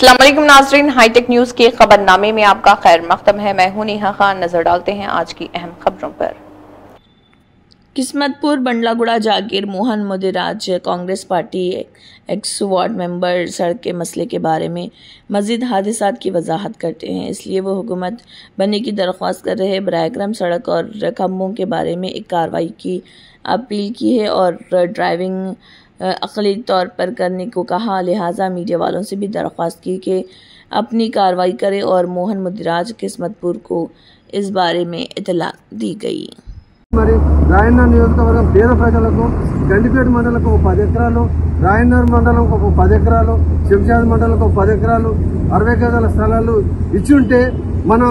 अस्सलाम वालेकुम नाज़रीन, हाईटेक न्यूज के खबरनामे में आपका खैर मक़दम है। मैं हूं नेहा खान। नजर डालते हैं आज की अहम खबरों पर। Kismatpur Bandlaguda Jagir Mohan Mudiraj Congress party ex ward member सड़क के मसले के बारे में मजीद हादसात की वजाहत करते हैं, इसलिए वो हुकूमत बनने की दरख्वास्त कर रहे हैं। बराह सड़क और खंभों के बारे में एक कार्रवाई की अपील की है और ड्राइविंग अक़ली तौर पर करने को कहा। लिहाजा मीडिया वालों से भी दरख्वास्त की कि अपनी कार्रवाई करें और मोहन मुदिराज किस्मतपुर को इस बारे में इतला दी गई। మరి రాయన్నర్ నియోజకవర్గం పేద ప్రజలకు గండిపేట మండలకు 10 ఎకరాలు, రాయన్నర్ మండలం 10 ఎకరాలు, శంషాబాద్ మండలం 10 ఎకరాలు 60 గజాల స్థలాలు ఇచ్చి ఉంటే మన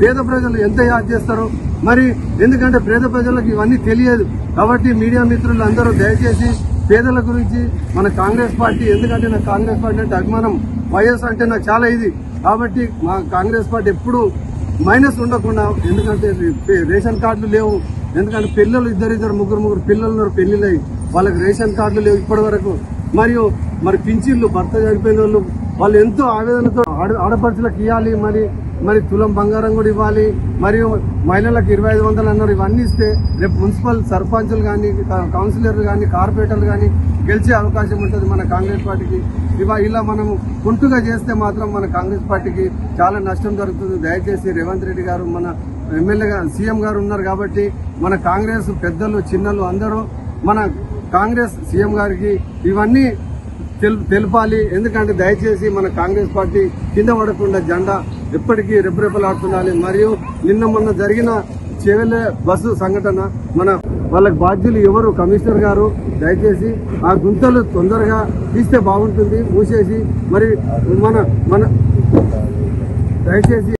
పేద ప్రజలు ఎంత యాద్ చేస్తారో మరి, ఎందుకంటే పేద ప్రజలకు ఇవన్నీ తెలియదు. కాబట్టి మీడియా మిత్రులు అందరూ దయచేసి పేదల గురించి మన కాంగ్రెస్ పార్టీ, ఎందుకంటే నాకు కాంగ్రెస్ పార్టీ అంటే అభిమానం, వైఎస్ అంటే నాకు చాలా ఇది. కాబట్టి మా కాంగ్రెస్ పార్టీ ఎప్పుడు మైనస్ ఉండకుండా, ఎందుకంటే రేషన్ కార్డులు లేవు, ఎందుకంటే పిల్లలు ఇద్దరు ముగ్గురు పిల్లలు ఉన్నారు, పెళ్లిళ్ళై వాళ్ళకి రేషన్ కార్డులు లేవు ఇప్పటి వరకు. మరియు మరి పింఛన్లు భర్త చనిపోయిన వాళ్ళు ఎంతో ఆవేదనతో ఆడపడుచులకు ఇవ్వాలి, మరి తులం బంగారం కూడా ఇవ్వాలి, మరియు మహిళలకు 2500 అన్నారు. ఇవన్నీ ఇస్తే రేపు మున్సిపల్ సర్పంచులు కానీ, కౌన్సిలర్లు కానీ, కార్పొరేటర్లు కానీ గెలిచే అవకాశం ఉంటుంది మన కాంగ్రెస్ పార్టీకి. ఇలా మనం కుంటుగా చేస్తే మాత్రం మన కాంగ్రెస్ పార్టీకి చాలా నష్టం జరుగుతుంది. దయచేసి రేవంత్ రెడ్డి గారు మన ఎమ్మెల్యేగా సీఎం గారు ఉన్నారు కాబట్టి మన కాంగ్రెస్ పెద్దలు చిన్నలు అందరూ మన కాంగ్రెస్ సీఎం గారికి ఇవన్నీ తెలపాలి. ఎందుకంటే దయచేసి మన కాంగ్రెస్ పార్టీ కింద పడకుండా జెండా ఎప్పటికీ రెపరెపలాడుతుండాలి. మరియు నిన్న మొన్న జరిగిన చెవెళ్ళే బస్సు సంఘటన మన వాళ్ళకి బాధ్యులు ఎవరు, కమిషనర్ గారు దయచేసి ఆ గుంతలు తొందరగా తీస్తే బాగుంటుంది, మూసేసి మరి మన దయచేసి